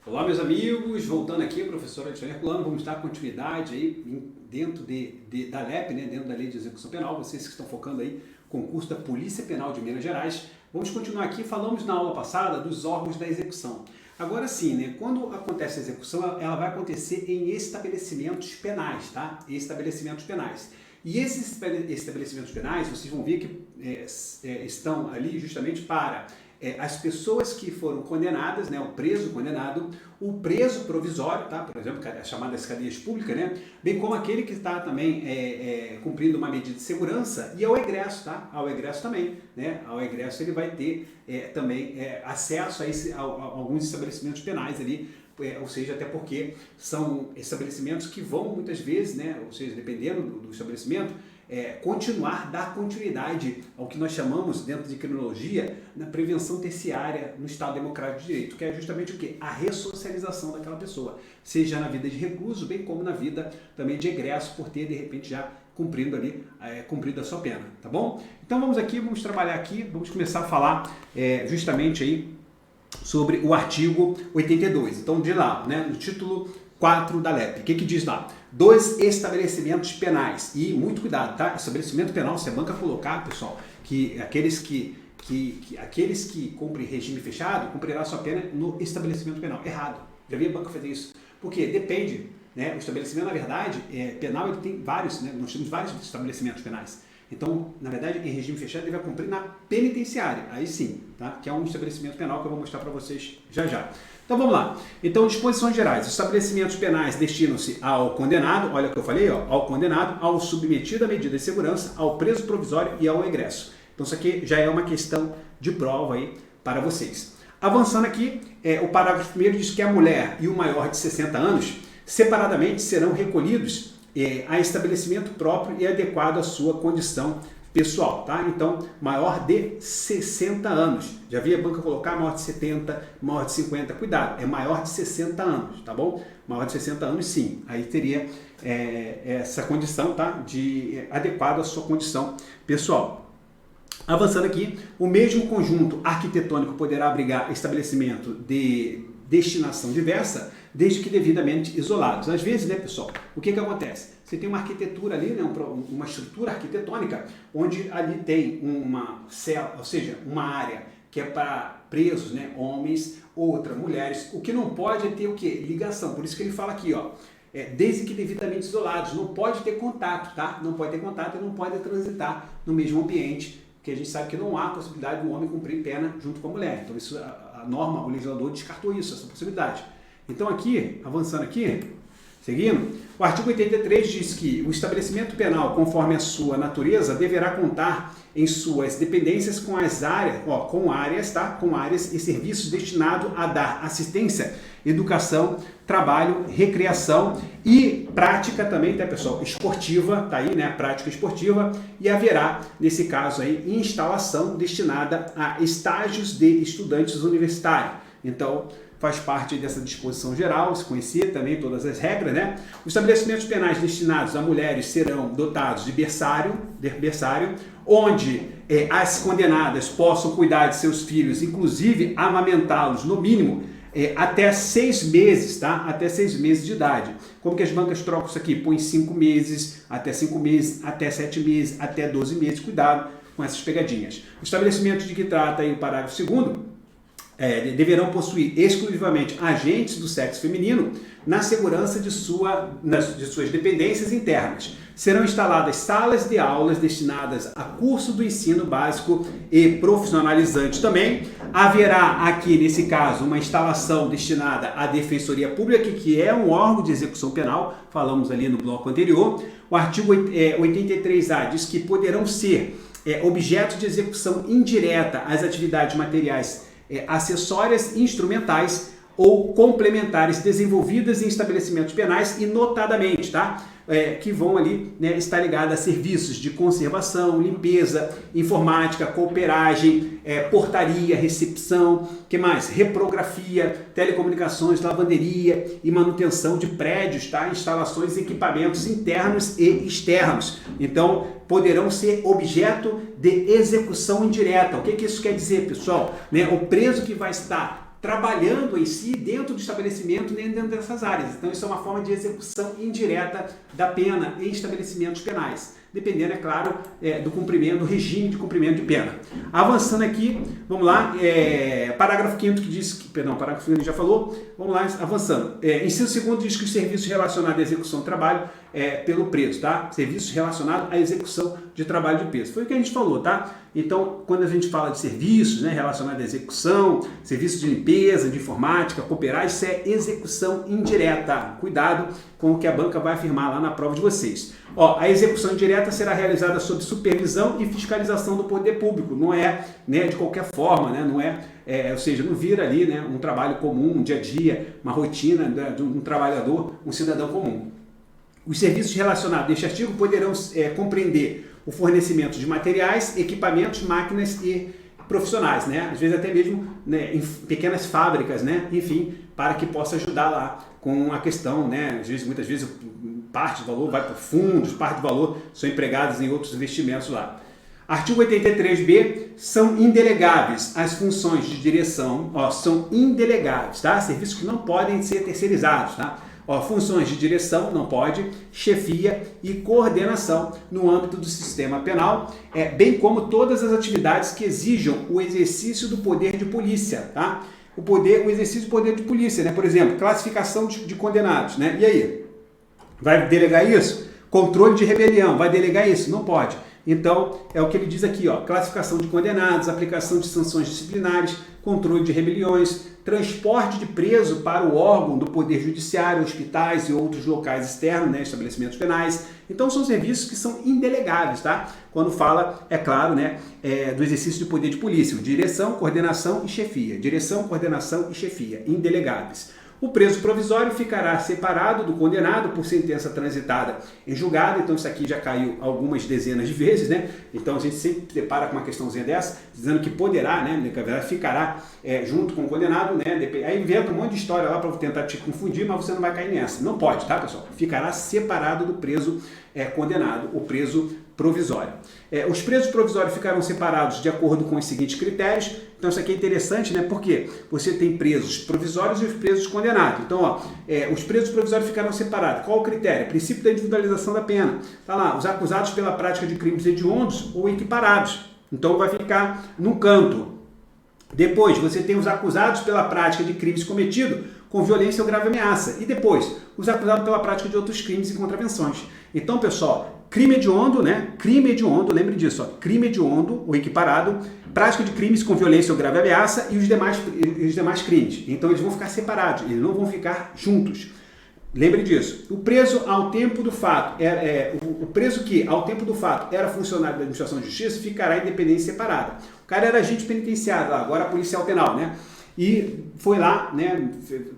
Olá, meus amigos, voltando aqui, professor Alexandre Herculano, vamos dar continuidade aí dentro da LEP, né, dentro da Lei de Execução Penal, vocês que estão focando aí concurso da Polícia Penal de Minas Gerais. Vamos continuar aqui, falamos na aula passada dos órgãos da execução. Agora sim, né, quando acontece a execução, ela vai acontecer em estabelecimentos penais, tá? Estabelecimentos penais. E esses estabelecimentos penais, vocês vão ver que estão ali justamente para as pessoas que foram condenadas, né, o preso condenado, o preso provisório, tá, por exemplo, as chamadas cadeias públicas, né, bem como aquele que está também cumprindo uma medida de segurança, e ao egresso, tá, ao egresso também, né, ao egresso ele vai ter também acesso a alguns estabelecimentos penais ali, ou seja, até porque são estabelecimentos que vão muitas vezes, né, ou seja, dependendo do estabelecimento, dar continuidade ao que nós chamamos, dentro de criminologia, na prevenção terciária no Estado Democrático de Direito, que é justamente o quê? A ressocialização daquela pessoa, seja na vida de recluso, bem como na vida também de egresso, por ter, de repente, já cumprido a sua pena, tá bom? Então vamos aqui, vamos trabalhar aqui, vamos começar a falar justamente aí sobre o artigo 82. Então, de lá, né, no título 4 da LEP, o que diz lá? Dos estabelecimentos penais. E muito cuidado, tá? Estabelecimento penal, você banca colocar, pessoal, que aqueles que cumprem regime fechado cumprirá sua pena no estabelecimento penal. Errado. Já vi a banca fazer isso. Porque depende, né? O estabelecimento, na verdade, penal, ele tem vários, né? Nós temos vários estabelecimentos penais. Então, na verdade, em regime fechado, ele vai cumprir na penitenciária. Aí sim, tá? Que é um estabelecimento penal que eu vou mostrar para vocês já já. Então vamos lá. Então, disposições gerais. Os estabelecimentos penais destinam-se ao condenado, olha o que eu falei, ó, ao condenado, ao submetido à medida de segurança, ao preso provisório e ao egresso. Então isso aqui já é uma questão de prova aí para vocês. Avançando aqui, o parágrafo 1º diz que a mulher e o maior de 60 anos, separadamente, serão recolhidos a estabelecimento próprio e adequado à sua condição pessoal, tá? Então, maior de 60 anos. Já vi a banca colocar maior de 70, maior de 50. Cuidado, é maior de 60 anos, tá bom? Maior de 60 anos, sim. Aí teria essa condição, tá? Adequado à sua condição pessoal. Avançando aqui, o mesmo conjunto arquitetônico poderá abrigar estabelecimento de destinação diversa, desde que devidamente isolados. Às vezes, né, pessoal, o que acontece? Você tem uma arquitetura ali, né, uma estrutura arquitetônica, onde ali tem uma cela, ou seja, uma área que é para presos, né, homens, outra, mulheres. O que não pode é ter o quê? Ligação. Por isso que ele fala aqui, ó, desde que devidamente isolados. Não pode ter contato, tá? Não pode ter contato e não pode transitar no mesmo ambiente, porque a gente sabe que não há possibilidade do homem cumprir pena junto com a mulher. Então, isso, a norma, o legislador descartou isso, essa possibilidade. Então aqui, avançando aqui, seguindo, o artigo 83 diz que o estabelecimento penal, conforme a sua natureza, deverá contar em suas dependências com áreas e serviços destinados a dar assistência, educação, trabalho, recreação e prática também, tá, pessoal? Esportiva, tá aí, né? Prática esportiva, e haverá, nesse caso aí, instalação destinada a estágios de estudantes universitários. Então, faz parte dessa disposição geral, se conhecer também todas as regras, né? Os estabelecimentos penais destinados a mulheres serão dotados de berçário, onde as condenadas possam cuidar de seus filhos, inclusive amamentá-los, no mínimo, até 6 meses, tá? Até 6 meses de idade. Como que as bancas trocam isso aqui? Põe 5 meses, até 5 meses, até 7 meses, até 12 meses. Cuidado com essas pegadinhas. O estabelecimento de que trata aí o parágrafo 2º, deverão possuir exclusivamente agentes do sexo feminino na segurança de suas dependências internas. Serão instaladas salas de aulas destinadas a curso do ensino básico e profissionalizante também. Haverá aqui, nesse caso, uma instalação destinada à Defensoria Pública, que é um órgão de execução penal, falamos ali no bloco anterior. O artigo 83A diz que poderão ser objeto de execução indireta as atividades materiais acessórias, instrumentais ou complementares desenvolvidas em estabelecimentos penais e notadamente, tá? Que vão ali, né, estar ligadas a serviços de conservação, limpeza, informática, cooperagem, portaria, recepção, que mais? Reprografia, telecomunicações, lavanderia e manutenção de prédios, tá? Instalações e equipamentos internos e externos. Então, poderão ser objeto de execução indireta. O que isso quer dizer, pessoal? O preso que vai estar trabalhando em si dentro do estabelecimento, dentro dessas áreas. Então isso é uma forma de execução indireta da pena em estabelecimentos penais, dependendo, é claro, do cumprimento, do regime de cumprimento de pena. Avançando aqui, vamos lá, parágrafo 5º que diz que, perdão, parágrafo 5º já falou, vamos lá, avançando. Inciso 2º diz que os serviços relacionados à execução do trabalho pelo preso, tá? Serviços relacionados à execução de trabalho de preso. Foi o que a gente falou, tá? Então, quando a gente fala de serviços, né, relacionados à execução, serviços de limpeza, de informática, cooperar, isso é execução indireta. Cuidado com o que a banca vai afirmar lá na prova de vocês. Ó, a execução indireta será realizada sob supervisão e fiscalização do poder público. Não é, né, de qualquer forma, né, não é, ou seja, não vira ali, né, um trabalho comum, um dia a dia, uma rotina, né, de um trabalhador, um cidadão comum. Os serviços relacionados a este artigo poderão compreender o fornecimento de materiais, equipamentos, máquinas e profissionais, né? Às vezes até mesmo, né, em pequenas fábricas, né? Enfim, para que possa ajudar lá com a questão, né? Às vezes, muitas vezes, parte do valor vai para fundos, parte do valor são empregados em outros investimentos lá. Artigo 83b, são indelegáveis as funções de direção, ó, são indelegáveis, tá? Serviços que não podem ser terceirizados, tá? Ó, funções de direção, não pode, chefia e coordenação no âmbito do sistema penal, bem como todas as atividades que exijam o exercício do poder de polícia, tá? O exercício do poder de polícia, né? Por exemplo, classificação de condenados, né? E aí? Vai delegar isso? Controle de rebelião, vai delegar isso? Não pode. Então, é o que ele diz aqui, ó, classificação de condenados, aplicação de sanções disciplinares, controle de rebeliões, transporte de preso para o órgão do Poder Judiciário, hospitais e outros locais externos, né, estabelecimentos penais. Então, são serviços que são indelegáveis, tá? Quando fala, é claro, né, do exercício de poder de polícia, direção, coordenação e chefia. Direção, coordenação e chefia, indelegáveis. O preso provisório ficará separado do condenado por sentença transitada em julgado. Então isso aqui já caiu algumas dezenas de vezes, né? Então a gente sempre depara com uma questãozinha dessa, dizendo que poderá, né? Ficará junto com o condenado, né? Aí inventa um monte de história lá para tentar te confundir, mas você não vai cair nessa. Não pode, tá, pessoal? Ficará separado do preso condenado, o preso provisório. Os presos provisórios ficarão separados de acordo com os seguintes critérios. Então isso aqui é interessante, né? Porque você tem presos provisórios e os presos condenados. Então, ó, os presos provisórios ficarão separados. Qual o critério? Princípio da individualização da pena. Tá lá, os acusados pela prática de crimes hediondos ou equiparados. Então vai ficar num canto. Depois, você tem os acusados pela prática de crimes cometidos com violência ou grave ameaça. E depois, os acusados pela prática de outros crimes e contravenções. Então, pessoal, crime hediondo, né? Crime hediondo, lembre disso, ó, crime hediondo ou equiparado, prática de crimes com violência ou grave ameaça e os demais crimes. Então, eles vão ficar separados, eles não vão ficar juntos. Lembre disso. O preso ao tempo do fato, o preso que ao tempo do fato era funcionário da administração de justiça ficará em dependência separada. O cara era agente penitenciário, agora policial penal, né? E foi lá, né?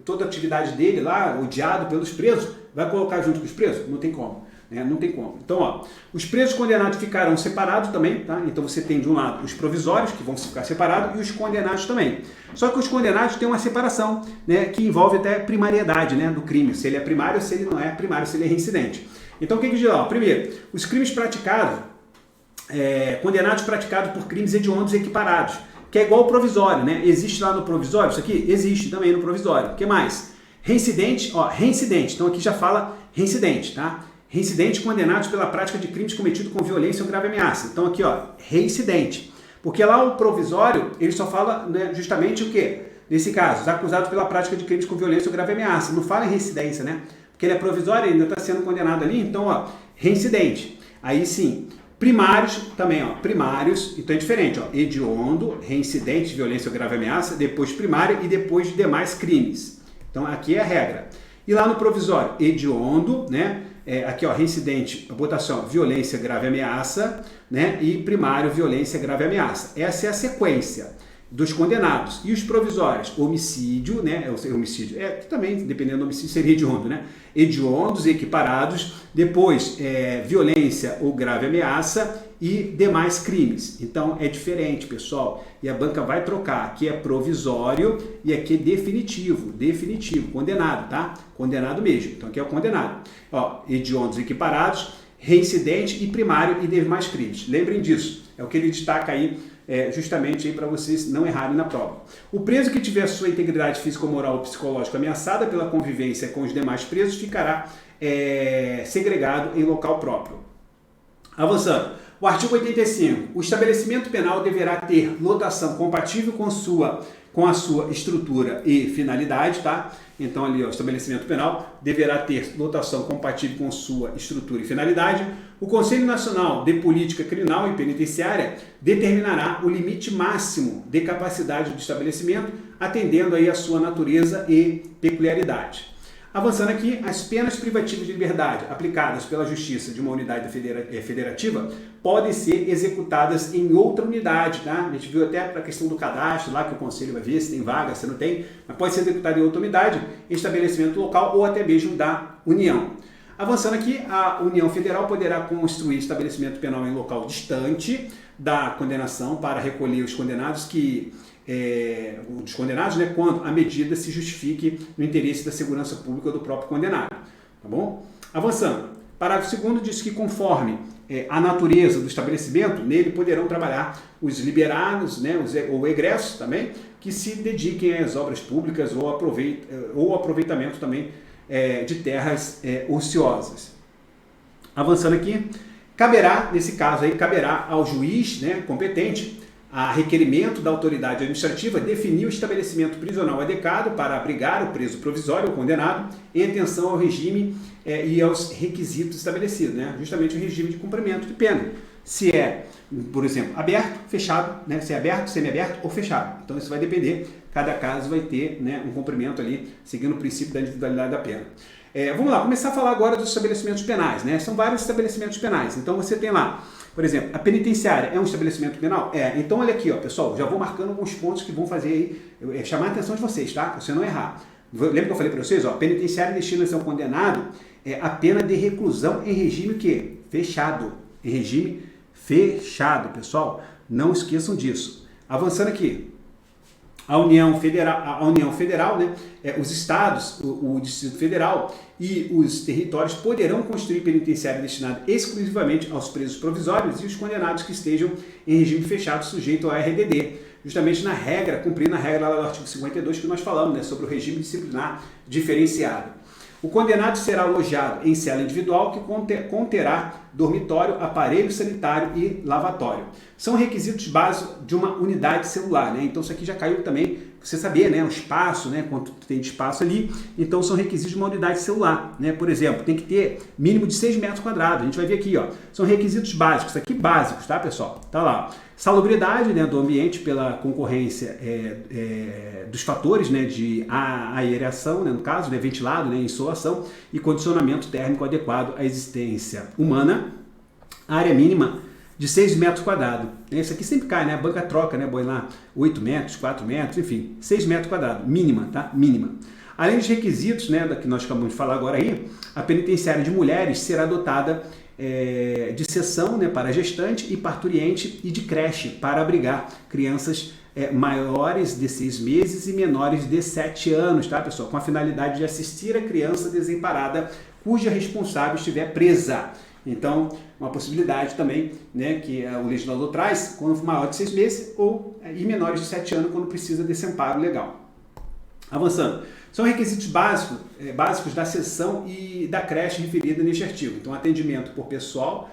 Toda a atividade dele lá, odiado pelos presos, vai colocar junto com os presos? Não tem como. Não tem como. Então, ó, os presos condenados ficarão separados também, tá? Então você tem de um lado os provisórios, que vão ficar separados, e os condenados também. Só que os condenados têm uma separação, né, que envolve até primariedade, né, do crime, se ele é primário, se ele não é primário, se ele é reincidente. Então o que diz lá? Primeiro, os crimes praticados, condenados praticados por crimes hediondos equiparados, que é igual ao provisório, né? Existe lá no provisório, isso aqui existe também no provisório. O que mais? Reincidente, ó, reincidente. Então aqui já fala reincidente, tá? Reincidentes condenados pela prática de crimes cometidos com violência ou grave ameaça. Então aqui, ó, reincidente. Porque lá o provisório, ele só fala, né, justamente o quê? Nesse caso, os acusados pela prática de crimes com violência ou grave ameaça. Não fala em reincidência, né? Porque ele é provisório, ele ainda está sendo condenado ali. Então, ó, reincidente. Aí sim, primários também, ó, primários. Então é diferente, ó, hediondo, reincidente, violência ou grave ameaça, depois primário e depois demais crimes. Então aqui é a regra. E lá no provisório, hediondo, né? Aqui, ó, reincidente, a botação, violência, grave ameaça, né? E primário, violência, grave ameaça. Essa é a sequência dos condenados. E os provisórios, homicídio, né? Homicídio, também, dependendo do homicídio, seria hediondo, né? Hediondos, equiparados, depois violência ou grave ameaça e demais crimes. Então é diferente, pessoal. E a banca vai trocar. Aqui é provisório e aqui é definitivo, condenado, tá? Condenado mesmo. Então aqui é o condenado. Ó, hediondos equiparados, reincidente e primário e demais crimes. Lembrem disso. É o que ele destaca aí justamente para vocês não errarem na prova. O preso que tiver sua integridade física, moral ou psicológica ameaçada pela convivência com os demais presos ficará segregado em local próprio. Avançando. O artigo 85. O estabelecimento penal deverá ter lotação compatível com a sua estrutura e finalidade, tá? Então ali, ó, o estabelecimento penal deverá ter lotação compatível com sua estrutura e finalidade. O Conselho Nacional de Política Criminal e Penitenciária determinará o limite máximo de capacidade do estabelecimento, atendendo aí a sua natureza e peculiaridade. Avançando aqui, as penas privativas de liberdade aplicadas pela Justiça de uma unidade federativa podem ser executadas em outra unidade, tá? A gente viu até para a questão do cadastro lá, que o Conselho vai ver se tem vaga, se não tem, mas pode ser executado em outra unidade, estabelecimento local ou até mesmo da União. Avançando aqui, a União Federal poderá construir estabelecimento penal em local distante da condenação para recolher os condenados né, quando a medida se justifique no interesse da segurança pública do próprio condenado. Tá bom? Avançando. Parágrafo 2º diz que conforme a natureza do estabelecimento, nele poderão trabalhar os liberados, né, ou egressos também, que se dediquem às obras públicas ou aproveitamento também de terras ociosas. Avançando aqui, nesse caso aí, caberá ao juiz, né, competente, a requerimento da autoridade administrativa, definir o estabelecimento prisional adequado para abrigar o preso provisório ou condenado em atenção ao regime e aos requisitos estabelecidos, né? Justamente o regime de cumprimento de pena. Se é, por exemplo, aberto, fechado, né? Se é aberto, semiaberto ou fechado. Então isso vai depender, cada caso vai ter, né, um cumprimento ali, seguindo o princípio da individualidade da pena. Vamos lá, começar a falar agora dos estabelecimentos penais, né? São vários estabelecimentos penais. Então você tem lá, por exemplo, a penitenciária é um estabelecimento penal? Então olha aqui, ó, pessoal, já vou marcando alguns pontos que vão fazer aí, chamar a atenção de vocês, tá? Pra você não errar. Lembra que eu falei para vocês, ó, penitenciária destina-se ao condenado a pena de reclusão em regime que? Fechado. Em regime fechado, pessoal. Não esqueçam disso. Avançando aqui. A União Federal, né, os estados, o Distrito Federal e os territórios poderão construir penitenciária destinada exclusivamente aos presos provisórios e os condenados que estejam em regime fechado sujeito ao RDD, justamente cumprindo a regra lá do artigo 52 que nós falamos, né, sobre o regime disciplinar diferenciado. O condenado será alojado em cela individual que conterá dormitório, aparelho sanitário e lavatório. São requisitos básicos de uma unidade celular, né? Então isso aqui já caiu também, você saber, né, o espaço, né, quanto tem de espaço ali. Então são requisitos de uma unidade celular, né? Por exemplo, tem que ter mínimo de 6 metros quadrados. A gente vai ver aqui, ó. São requisitos básicos, aqui básicos, tá, pessoal? Tá lá. Salubridade, né, do ambiente pela concorrência dos fatores, né, de aereação, né, no caso, né, ventilado, né, insolação e condicionamento térmico adequado à existência humana. Área mínima de 6 metros quadrados. Isso aqui sempre cai, né? A banca troca, né? Põe lá 8 metros, 4 metros, enfim, 6 metros quadrados, mínima, tá? Mínima. Além dos requisitos, né, da que nós acabamos de falar agora aí, a penitenciária de mulheres será dotada de seção, né, para gestante e parturiente e de creche para abrigar crianças maiores de 6 meses e menores de 7 anos, tá, pessoal? Com a finalidade de assistir a criança desamparada cuja responsável estiver presa. Então, uma possibilidade também, né, que o legislador traz, quando for maior de 6 meses e menores de 7 anos, quando precisa desse amparo legal. Avançando. São requisitos básicos da seção e da creche referida neste artigo. Então, atendimento por pessoal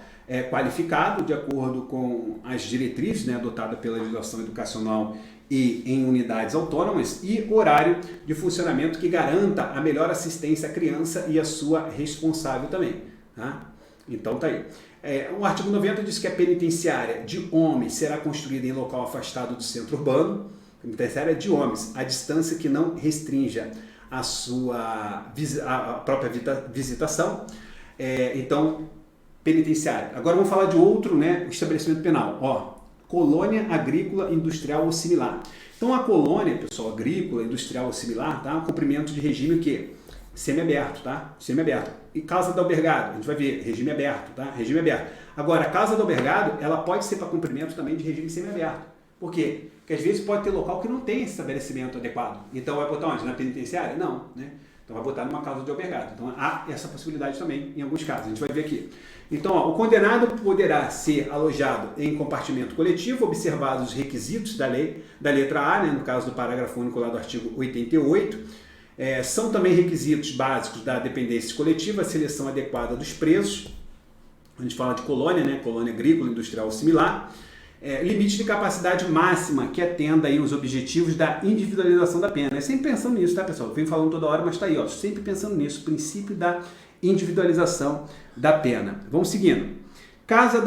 qualificado, de acordo com as diretrizes, né, adotadas pela legislação educacional e em unidades autônomas, e horário de funcionamento que garanta a melhor assistência à criança e à sua responsável também. Tá? Então tá aí. O artigo 90 diz que a penitenciária de homens será construída em local afastado do centro urbano. Penitenciária de homens, a distância que não restrinja a própria visitação. Então, penitenciária. Agora vamos falar de outro, né, estabelecimento penal. Ó, colônia agrícola, industrial ou similar. Então a colônia, pessoal, agrícola, industrial ou similar, tá? Cumprimento de regime que semiaberto, tá? Semiaberto. E casa do albergado, a gente vai ver, regime aberto, tá? Regime aberto. Agora, a casa do albergado, ela pode ser para cumprimento também de regime semiaberto. Por quê? Porque às vezes pode ter local que não tem esse estabelecimento adequado. Então vai botar onde? Na penitenciária? Não, né? Então vai botar numa causa de albergado. Então há essa possibilidade também em alguns casos, a gente vai ver aqui. Então, ó, o condenado poderá ser alojado em compartimento coletivo, observados os requisitos da lei, da letra A, né, no caso do parágrafo único lá do artigo 88. São também requisitos básicos da dependência coletiva, a seleção adequada dos presos. A gente fala de colônia, né, colônia agrícola, industrial ou similar. Limite de capacidade máxima que atenda aí os objetivos da individualização da pena. É sempre pensando nisso, tá, pessoal? Eu venho falando toda hora, mas tá aí, ó, sempre pensando nisso, princípio da individualização da pena. Vamos seguindo. Casa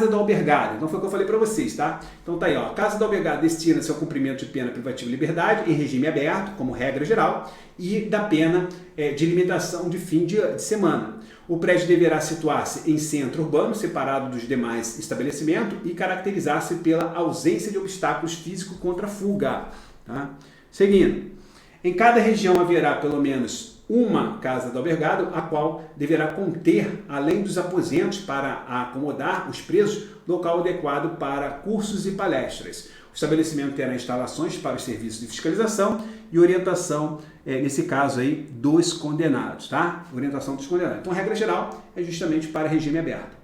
do albergado. Então foi o que eu falei para vocês, tá? Então tá aí, ó. Casa do albergado destina-se ao cumprimento de pena privativa de liberdade em regime aberto, como regra geral, e da pena de limitação de fim de semana. O prédio deverá situar-se em centro urbano, separado dos demais estabelecimentos e caracterizar-se pela ausência de obstáculos físicos contra a fuga. Tá? Seguindo. Em cada região haverá pelo menos uma casa do albergado, a qual deverá conter, além dos aposentos para acomodar os presos, local adequado para cursos e palestras. O estabelecimento terá instalações para os serviços de fiscalização e orientação, nesse caso aí, dos condenados, tá? Orientação dos condenados. Então, a regra geral é justamente para regime aberto.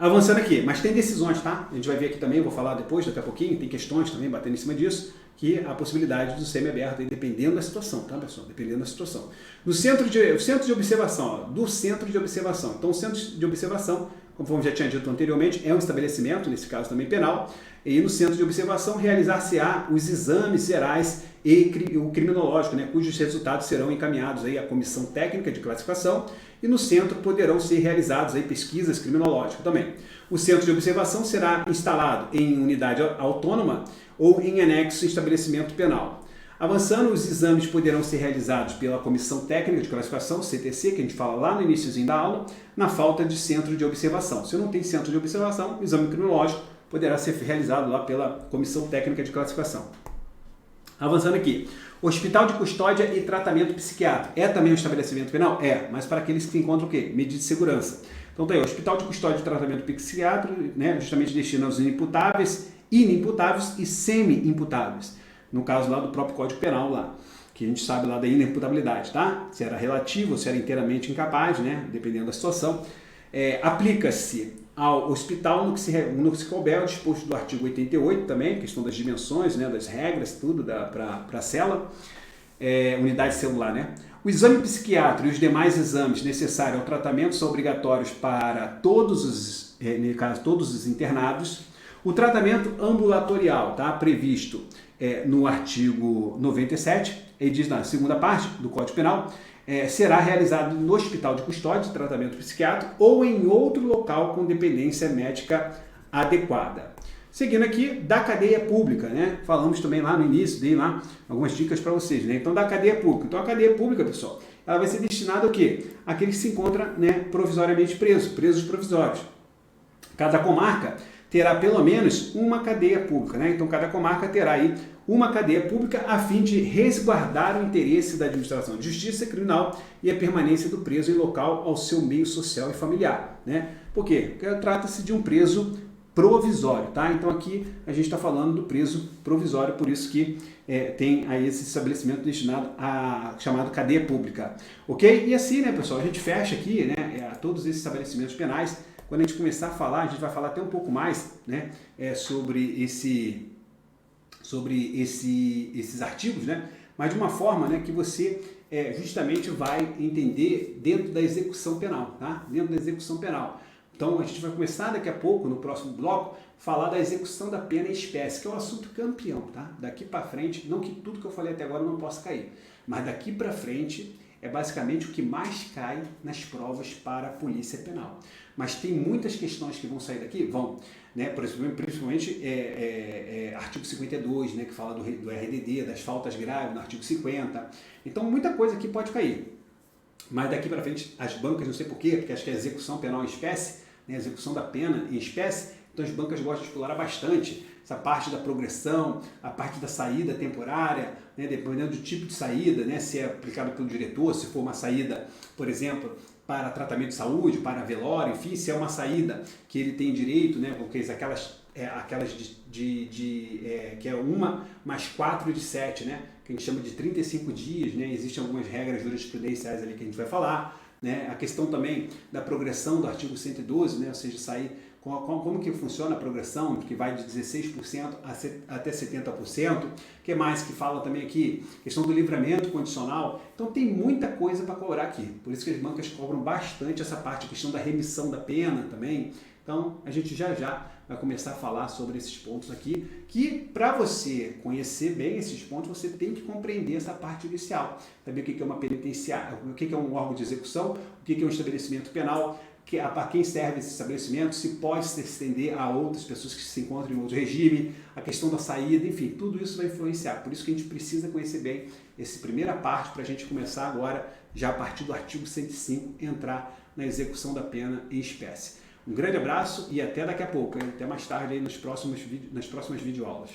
Avançando aqui, mas tem decisões, tá? A gente vai ver aqui também, vou falar depois, daqui a pouquinho, tem questões também batendo em cima disso, que a possibilidade do semiaberto, dependendo da situação, tá, pessoal? Dependendo da situação. No centro de observação, ó, do centro de observação. Então, o centro de observação, conforme já tinha dito anteriormente, é um estabelecimento, nesse caso também penal, e no centro de observação realizar-se-á os exames gerais e o criminológico, né, cujos resultados serão encaminhados aí à comissão técnica de classificação, e no centro poderão ser realizadas aí pesquisas criminológicas também. O centro de observação será instalado em unidade autônoma ou em anexo estabelecimento penal. Avançando, os exames poderão ser realizados pela Comissão Técnica de Classificação, CTC, que a gente fala lá no iníciozinho da aula, na falta de centro de observação. Se não tem centro de observação, o exame criminológico poderá ser realizado lá pela Comissão Técnica de Classificação. Avançando aqui. Hospital de custódia e tratamento psiquiátrico. É também um estabelecimento penal? É, mas para aqueles que se encontram o quê? Medidas de segurança. Então tá aí, Hospital de custódia e tratamento psiquiátrico, né, justamente destina aos inimputáveis, inimputáveis e semi-imputáveis. No caso lá do próprio Código Penal lá, que a gente sabe lá da inimputabilidade, tá? Se era relativo ou se era inteiramente incapaz, né, dependendo da situação. Aplica-se ao hospital no que se couber, o disposto do artigo 88 também, questão das dimensões, né, das regras, tudo para a cela, unidade celular, né? O exame psiquiátrico e os demais exames necessários ao tratamento são obrigatórios para todos os internados. O tratamento ambulatorial, tá, previsto no artigo 97, ele diz na segunda parte do Código Penal, será realizado no hospital de custódia de tratamento psiquiátrico ou em outro local com dependência médica adequada. Seguindo aqui, da cadeia pública, né? Falamos também lá no início, dei lá algumas dicas para vocês, né? Então, da cadeia pública. Então, a cadeia pública, pessoal, ela vai ser destinada ao quê? Àquele que se encontra, né, provisoriamente presos provisórios. Cada comarca terá pelo menos uma cadeia pública, né? Então, cada comarca terá aí uma cadeia pública a fim de resguardar o interesse da administração de justiça criminal e a permanência do preso em local ao seu meio social e familiar, né? Por quê? Porque trata-se de um preso provisório, tá? Então aqui a gente está falando do preso provisório, por isso que tem aí esse estabelecimento destinado a chamado cadeia pública, ok? E assim, né, pessoal, a gente fecha aqui, né, todos esses estabelecimentos penais. Quando a gente começar a falar, a gente vai falar até um pouco mais, né, sobre esses artigos, né, mas de uma forma, né, que você justamente vai entender dentro da execução penal, tá? Dentro da execução penal. Então, a gente vai começar daqui a pouco, no próximo bloco, falar da execução da pena em espécie, que é o assunto campeão, tá? Daqui para frente, não que tudo que eu falei até agora não possa cair, mas daqui para frente é basicamente o que mais cai nas provas para a polícia penal. Mas tem muitas questões que vão sair daqui, né? Principalmente artigo 52, né? Que fala do RDD, das faltas graves, no artigo 50. Então, muita coisa aqui pode cair. Mas daqui para frente, as bancas, não sei porquê, porque acho que é execução penal em espécie, né, execução da pena em espécie, então as bancas gostam de explorar bastante essa parte da progressão, a parte da saída temporária, né, dependendo do tipo de saída, né, se é aplicado pelo diretor, se for uma saída, por exemplo, para tratamento de saúde, para velório, enfim, se é uma saída que ele tem direito, né, porque aquelas que é 1 mais 4 de 7, né, que a gente chama de 35 dias, né? Existem algumas regras jurisprudenciais ali que a gente vai falar, né? A questão também da progressão do artigo 112, né? Ou seja, sair como que funciona a progressão, que vai de 16% até 70%, o que mais que fala também aqui? Questão do livramento condicional. Então tem muita coisa para cobrar aqui, por isso que as bancas cobram bastante essa parte, a questão da remissão da pena também. Então a gente já vai começar a falar sobre esses pontos aqui, que para você conhecer bem esses pontos, você tem que compreender essa parte judicial, saber o que é uma penitenciária, o que é um órgão de execução, o que é um estabelecimento penal, para quem serve esse estabelecimento, se pode se estender a outras pessoas que se encontram em outro regime, a questão da saída, enfim, tudo isso vai influenciar. Por isso que a gente precisa conhecer bem essa primeira parte para a gente começar agora, já a partir do artigo 105, entrar na execução da pena em espécie. Um grande abraço e até daqui a pouco, até mais tarde aí nas próximas videoaulas.